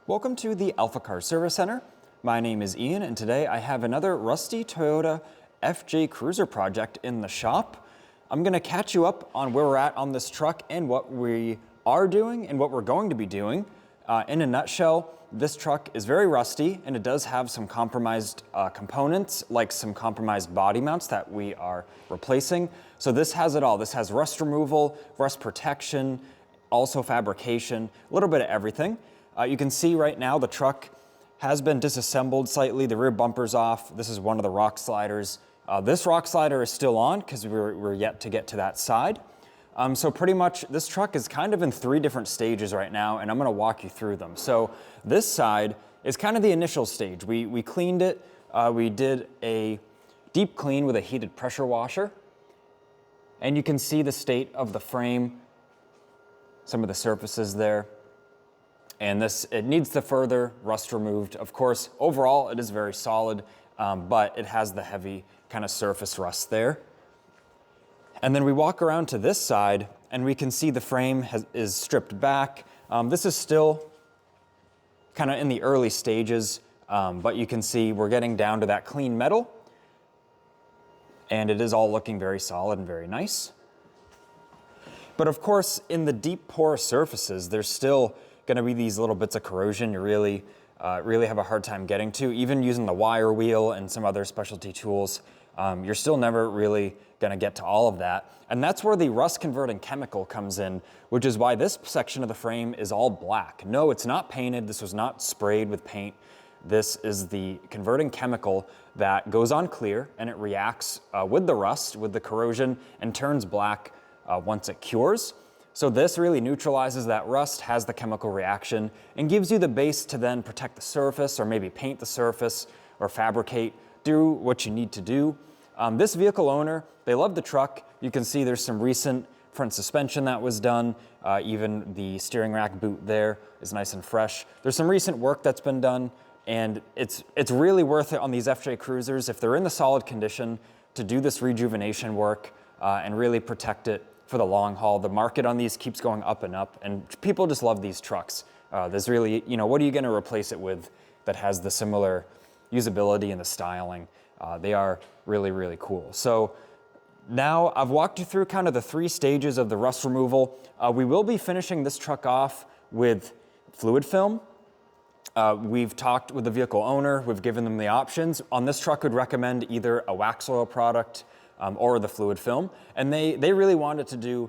Welcome to the AlphaCars Service Center. My name is Ian, and today I have another rusty Toyota FJ Cruiser project in the shop. I'm going to catch you up on where we're at on this truck and what we are doing and what we're going to be doing. In a nutshell, this truck is very rusty and it does have some compromised components, like some compromised body mounts that we are replacing. So this has it all. This has rust removal, rust protection, also fabrication, a little bit of everything. You can see right now the truck has been disassembled slightly. The rear bumper's off. This is one of the rock sliders. This rock slider is still on because we're yet to get to that side. So pretty much this truck is kind of in 3 different stages right now, and I'm gonna walk you through them. So this side is kind of the initial stage. We cleaned it. We did a deep clean with a heated pressure washer. And you can see the state of the frame, some of the surfaces there. And it needs the further rust removed. Of course, overall it is very solid, but it has the heavy kind of surface rust there. And then we walk around to this side and we can see the frame is stripped back. This is still kind of in the early stages, but you can see we're getting down to that clean metal. And it is all looking very solid and very nice. But of course, in the deep porous surfaces, there's still gonna be these little bits of corrosion you really have a hard time getting to. Even using the wire wheel and some other specialty tools, you're still never really gonna get to all of that. And that's where the rust converting chemical comes in, which is why this section of the frame is all black. No, it's not painted. This was not sprayed with paint. This is the converting chemical that goes on clear and it reacts with the rust, with the corrosion, and turns black once it cures. So this really neutralizes that rust, has the chemical reaction, and gives you the base to then protect the surface or maybe paint the surface or fabricate, do what you need to do. This vehicle owner, they love the truck. You can see there's some recent front suspension that was done. Even the steering rack boot there is nice and fresh. There's some recent work that's been done, and it's really worth it on these FJ Cruisers, if they're in the solid condition, to do this rejuvenation work and really protect it for the long haul. The market on these keeps going up and up, and people just love these trucks. There's really, what are you gonna replace it with that has the similar usability and the styling? They are really, really cool. So now I've walked you through kind of the 3 stages of the rust removal. We will be finishing this truck off with fluid film. We've talked with the vehicle owner. We've given them the options. On this truck, would recommend either a Waxoyl product or the fluid film. And they really wanted to do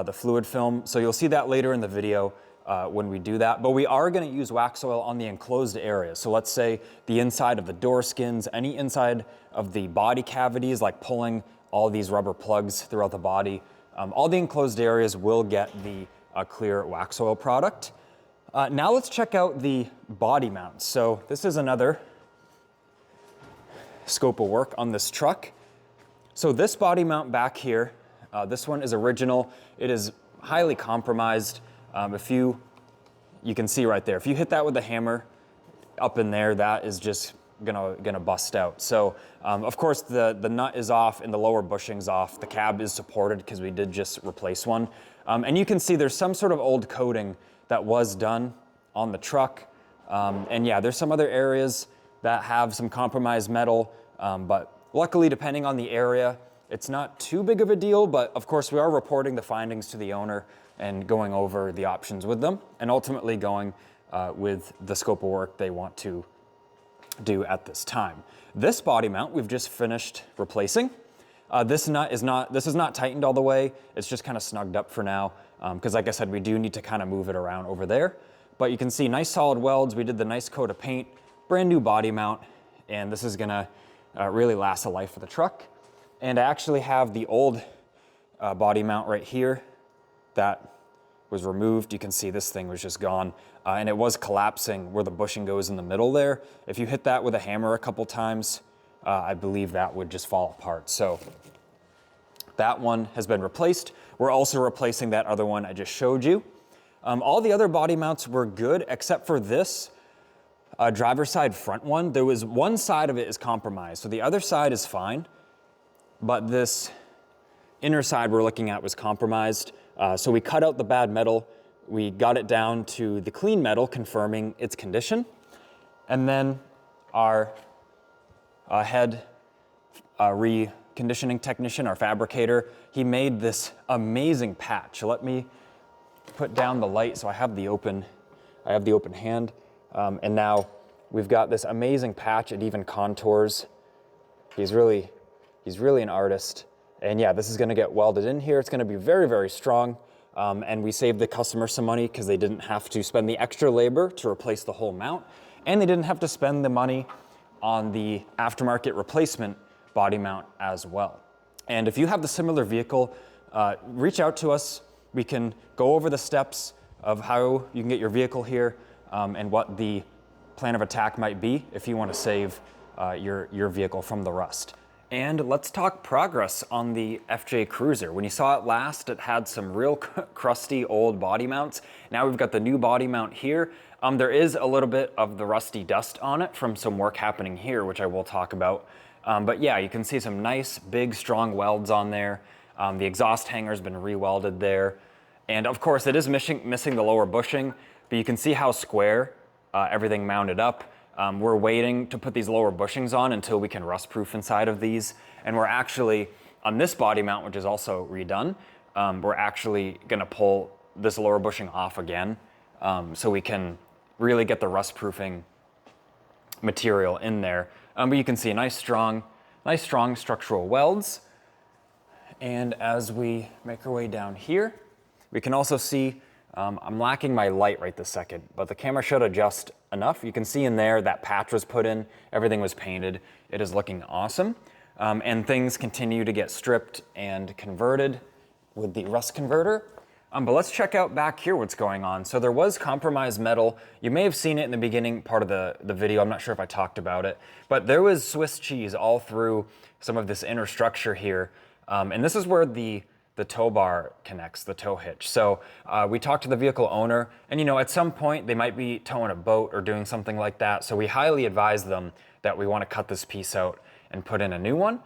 the fluid film. So you'll see that later in the video when we do that. But we are gonna use Waxoyl on the enclosed areas. So let's say the inside of the door skins, any inside of the body cavities, like pulling all these rubber plugs throughout the body. All the enclosed areas will get the clear Waxoyl product. Now let's check out the body mounts. So this is another scope of work on this truck. So this body mount back here, this one is original. It is highly compromised. You can see right there, if you hit that with a hammer up in there, that is just gonna bust out. So of course the nut is off and the lower bushing's off. The cab is supported because we did just replace one. And you can see there's some sort of old coating that was done on the truck. And yeah, there's some other areas that have some compromised metal, but luckily, depending on the area, it's not too big of a deal, but of course we are reporting the findings to the owner and going over the options with them, and ultimately going with the scope of work they want to do at this time. This body mount we've just finished replacing. This is not tightened all the way. It's just kind of snugged up for now, because like I said, we do need to kind of move it around over there. But you can see nice solid welds. We did the nice coat of paint, brand new body mount, and this is gonna really last the life of the truck. And I actually have the old body mount right here that was removed. You can see this thing was just gone, and it was collapsing where the bushing goes in the middle there. If you hit that with a hammer a couple times, I believe that would just fall apart. So that one has been replaced. We're also replacing that other one I just showed you. All the other body mounts were good except for this driver's side front one. There was one side of it is compromised, so the other side is fine, but this inner side we're looking at was compromised. So we cut out the bad metal we got it down to the clean metal, confirming its condition. And then our head reconditioning technician, our fabricator, he made this amazing patch. Let me put down the light so I have the open hand. And now we've got this amazing patch. It even contours. He's really an artist. And yeah, this is gonna get welded in here. It's gonna be very, very strong. And we saved the customer some money because they didn't have to spend the extra labor to replace the whole mount. And they didn't have to spend the money on the aftermarket replacement body mount as well. And if you have the similar vehicle, reach out to us. We can go over the steps of how you can get your vehicle here and what the plan of attack might be if you want to save your vehicle from the rust. And let's talk progress on the FJ Cruiser. When you saw it last, it had some real crusty old body mounts. Now we've got the new body mount here. There is a little bit of the rusty dust on it from some work happening here, which I will talk about. But yeah, you can see some nice, big, strong welds on there. The exhaust hanger's been re-welded there. And of course, it is missing the lower bushing, but you can see how square everything mounted up. We're waiting to put these lower bushings on until we can rust-proof inside of these. And we're actually, on this body mount, which is also redone, we're actually gonna pull this lower bushing off again so we can really get the rust-proofing material in there. But you can see nice strong structural welds. And as we make our way down here, we can also see, I'm lacking my light right this second, but the camera should adjust enough. You can see in there that patch was put in, everything was painted. It is looking awesome. And things continue to get stripped and converted with the rust converter. But let's check out back here what's going on. So there was compromised metal. You may have seen it in the beginning part of the video. I'm not sure if I talked about it, but there was Swiss cheese all through some of this inner structure here. And this is where the tow bar connects, the tow hitch. So we talked to the vehicle owner, and at some point they might be towing a boat or doing something like that. So we highly advise them that we want to cut this piece out and put in a new one.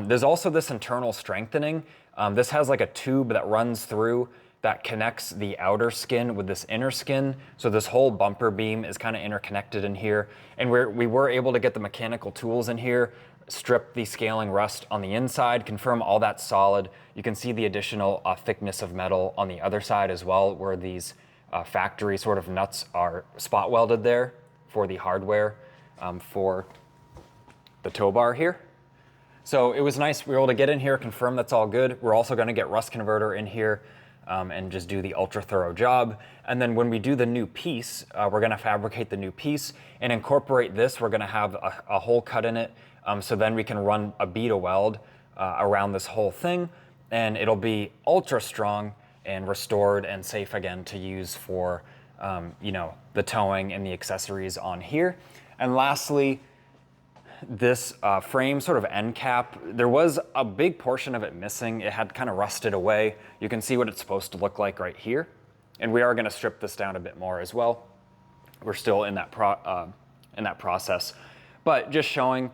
There's also this internal strengthening. This has like a tube that runs through that connects the outer skin with this inner skin. So this whole bumper beam is kind of interconnected in here. And we were able to get the mechanical tools in here, strip the scaling rust on the inside, confirm all that's solid. You can see the additional thickness of metal on the other side as well, where these factory sort of nuts are spot welded there for the hardware for the tow bar here. So it was nice, we were able to get in here, confirm that's all good. We're also gonna get rust converter in here and just do the ultra thorough job. And then when we do the new piece, we're gonna fabricate the new piece and incorporate this. We're gonna have a hole cut in it. So then we can run a bead of weld around this whole thing, and it'll be ultra strong and restored and safe again to use for the towing and the accessories on here. And lastly, this frame sort of end cap, there was a big portion of it missing. It had kind of rusted away. You can see what it's supposed to look like right here. And we are gonna strip this down a bit more as well. We're still in that process. But just showing,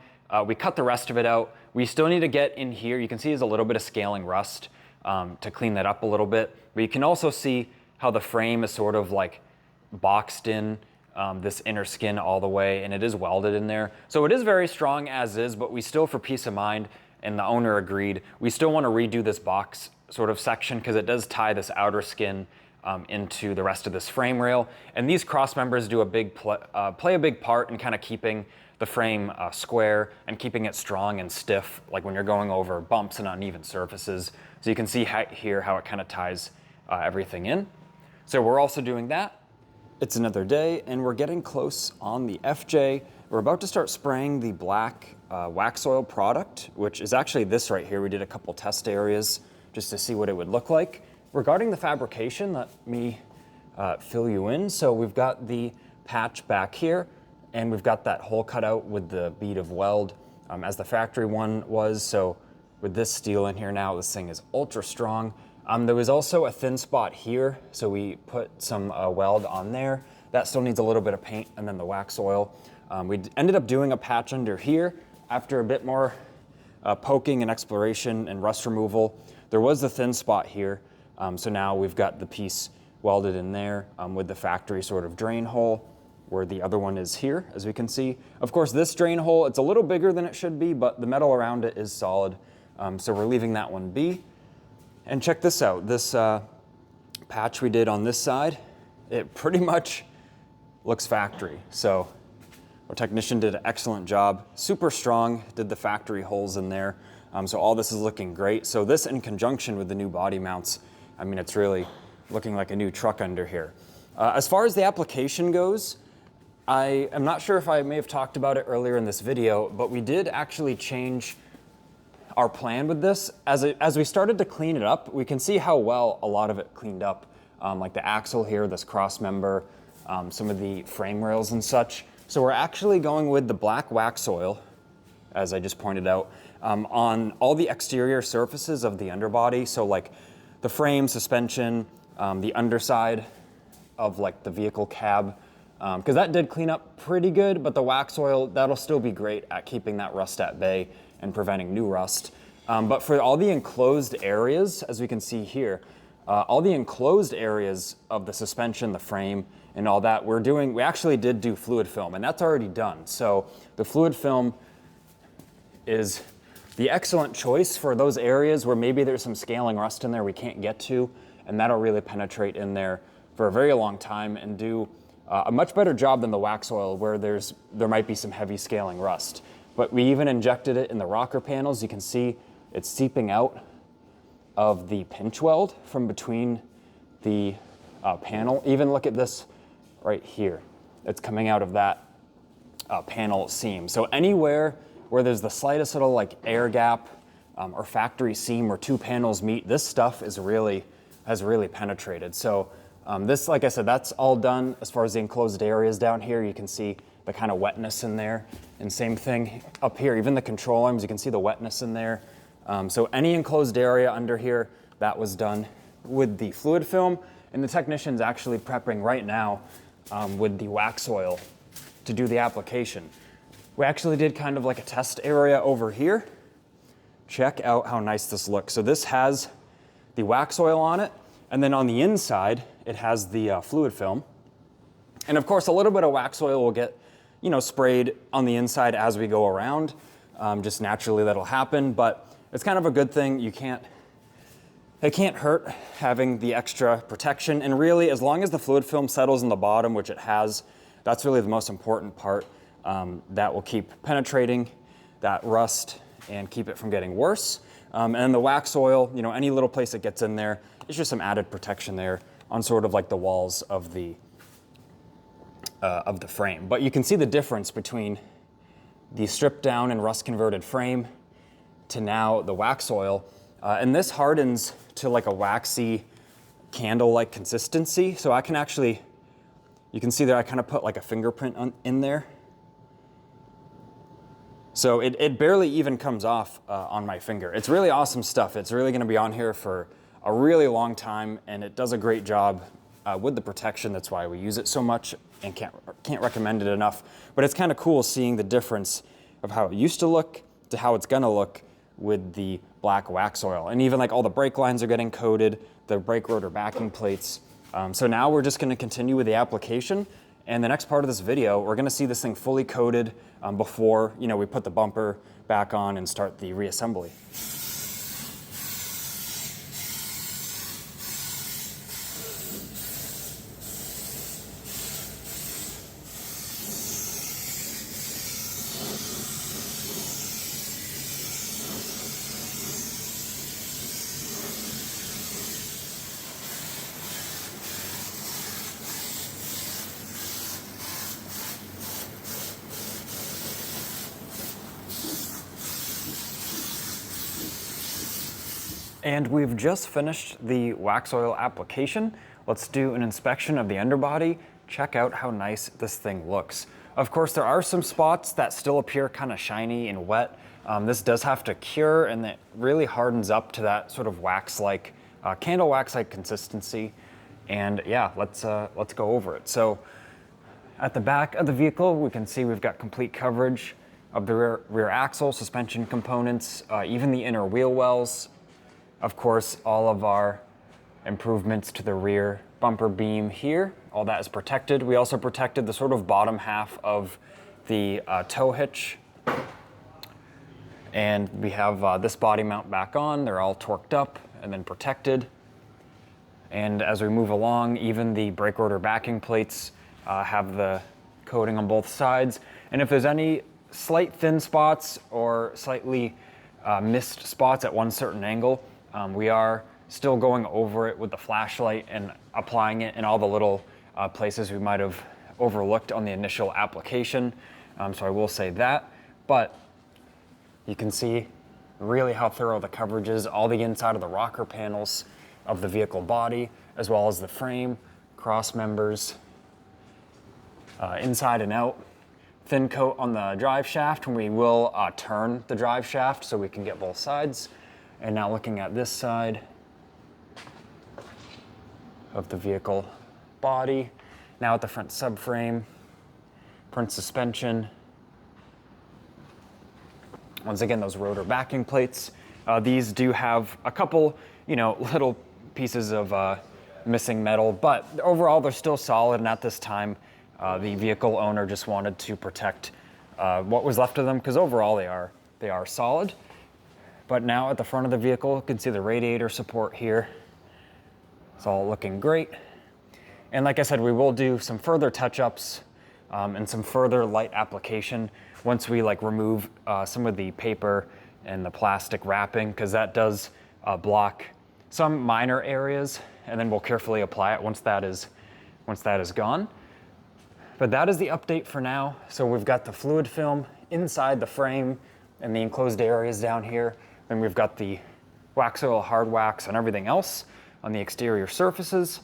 we cut the rest of it out. We still need to get in here. You can see there's a little bit of scaling rust to clean that up a little bit. But you can also see how the frame is sort of like boxed in this inner skin all the way, and it is welded in there. So it is very strong as is, but we still, for peace of mind, and the owner agreed, we still want to redo this box sort of section because it does tie this outer skin into the rest of this frame rail. And these cross members do play a big part in kind of keeping the frame square and keeping it strong and stiff, like when you're going over bumps and uneven surfaces. So you can see here how it kind of ties everything in. So we're also doing that. It's another day, and we're getting close on the FJ. We're about to start spraying the black Waxoyl product, which is actually this right here. We did a couple test areas just to see what it would look like. Regarding the fabrication, let me fill you in. So we've got the patch back here, and we've got that hole cut out with the bead of weld as the factory one was. So with this steel in here now, this thing is ultra strong. There was also a thin spot here, so we put some weld on there. That still needs a little bit of paint, and then the Waxoyl. We ended up doing a patch under here after a bit more poking and exploration and rust removal. There was a thin spot here, so now we've got the piece welded in there with the factory sort of drain hole, where the other one is here, as we can see. Of course, this drain hole, it's a little bigger than it should be, but the metal around it is solid. So we're leaving that one be. And check this out, this patch we did on this side, it pretty much looks factory. So our technician did an excellent job, super strong, did the factory holes in there. So all this is looking great. So this in conjunction with the new body mounts, I mean, it's really looking like a new truck under here. As far as the application goes, I am not sure if I may have talked about it earlier in this video, but we did actually change our plan with this. As we started to clean it up, we can see how well a lot of it cleaned up, like the axle here, this cross member, some of the frame rails and such. So we're actually going with the black Waxoyl, as I just pointed out, on all the exterior surfaces of the underbody. So like the frame, suspension, the underside of like the vehicle cab, because that did clean up pretty good, but the Waxoyl, that'll still be great at keeping that rust at bay and preventing new rust. But for all the enclosed areas, as we can see here, all the enclosed areas of the suspension, the frame, and all that, we actually did do fluid film, and that's already done. So the fluid film is the excellent choice for those areas where maybe there's some scaling rust in there we can't get to, and that'll really penetrate in there for a very long time and do a much better job than the Waxoyl, where there might be some heavy scaling rust. But we even injected it in the rocker panels. You can see it's seeping out of the pinch weld from between the panel. Even look at this right here. It's coming out of that panel seam. So anywhere where there's the slightest little like air gap or factory seam where two panels meet, this stuff has really penetrated. So this, like I said, that's all done. As far as the enclosed areas down here, you can see the kind of wetness in there. And same thing up here, even the control arms, you can see the wetness in there. So any enclosed area under here, that was done with the fluid film. And the technician's actually prepping right now with the Waxoyl to do the application. We actually did kind of like a test area over here. Check out how nice this looks. So this has the Waxoyl on it, and then on the inside, it has the fluid film. And of course, a little bit of Waxoyl will get, sprayed on the inside as we go around. Just naturally that'll happen, but it's kind of a good thing. It can't hurt having the extra protection. And really, as long as the fluid film settles in the bottom, which it has, that's really the most important part. That will keep penetrating that rust and keep it from getting worse. And the Waxoyl, any little place that gets in there, it's just some added protection there on sort of like the walls of the frame. But you can see the difference between the stripped down and rust converted frame to now the Waxoyl. And this hardens to like a waxy candle-like consistency. So I can actually, you can see there I kind of put like a fingerprint in there. So it barely even comes off on my finger. It's really awesome stuff. It's really gonna be on here for a really long time, and it does a great job with the protection. That's why we use it so much and can't recommend it enough. But it's kind of cool seeing the difference of how it used to look to how it's gonna look with the black Waxoyl. And even like all the brake lines are getting coated, the brake rotor backing plates. So now we're just gonna continue with the application. And the next part of this video, we're gonna see this thing fully coated before we put the bumper back on and start the reassembly. And we've just finished the Waxoyl application. Let's do an inspection of the underbody, check out how nice this thing looks. Of course, there are some spots that still appear kind of shiny and wet. This does have to cure, and it really hardens up to that sort of wax-like, candle wax-like consistency. And yeah, let's go over it. So at the back of the vehicle, we can see we've got complete coverage of the rear axle, suspension components, even the inner wheel wells. Of course, all of our improvements to the rear bumper beam here. All that is protected. We also protected the sort of bottom half of the tow hitch. And we have this body mount back on. They're all torqued up and then protected. And as we move along, even the brake rotor backing plates have the coating on both sides. And if there's any slight thin spots or slightly missed spots at one certain angle, we are still going over it with the flashlight and applying it in all the little places we might have overlooked on the initial application. So I will say that, but you can see really how thorough the coverage is, all the inside of the rocker panels of the vehicle body, as well as the frame, cross members, inside and out. Thin coat on the drive shaft, and we will turn the drive shaft so we can get both sides. And now looking at this side of the vehicle body. Now at the front subframe, front suspension. Once again, those rotor backing plates. These do have a couple, little pieces of missing metal, but overall they're still solid. And at this time, the vehicle owner just wanted to protect what was left of them, because overall they are solid. But now at the front of the vehicle, you can see the radiator support here. It's all looking great. And like I said, we will do some further touch-ups and some further light application once we remove some of the paper and the plastic wrapping, because that does block some minor areas, and then we'll carefully apply it once that is gone. But that is the update for now. So we've got the fluid film inside the frame and the enclosed areas down here. Then we've got the Waxoyl hard wax and everything else on the exterior surfaces.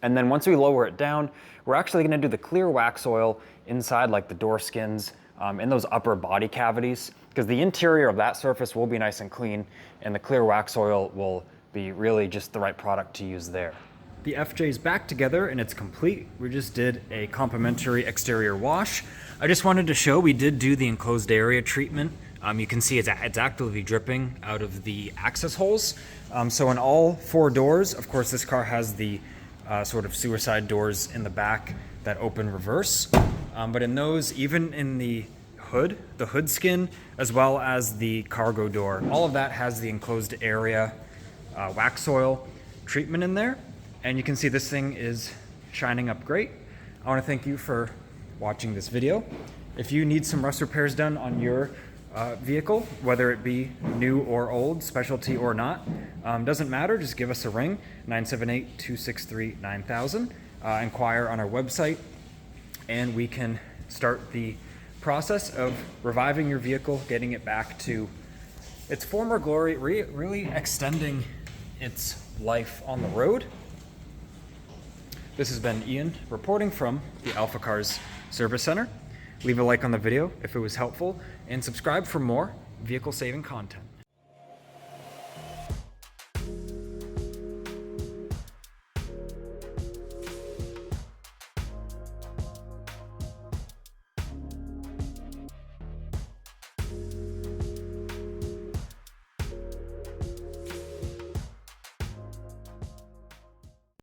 And then once we lower it down, we're actually gonna do the clear Waxoyl inside the door skins in those upper body cavities, because the interior of that surface will be nice and clean, and the clear Waxoyl will be really just the right product to use there. The FJ is back together and it's complete. We just did a complimentary exterior wash. I just wanted to show we did do the enclosed area treatment. You can see it's actively dripping out of the access holes. So in all 4 doors, of course this car has the sort of suicide doors in the back that open reverse. But in those, even in the hood skin, as well as the cargo door, all of that has the enclosed area Waxoyl treatment in there. And you can see this thing is shining up great. I want to thank you for watching this video. If you need some rust repairs done on your vehicle, whether it be new or old, specialty or not, doesn't matter, just give us a ring, 978-263-9000. Inquire on our website, and we can start the process of reviving your vehicle, getting it back to its former glory, really extending its life on the road. This has been Ian reporting from the AlphaCars Service Center. Leave a like on the video if it was helpful, and subscribe for more vehicle-saving content.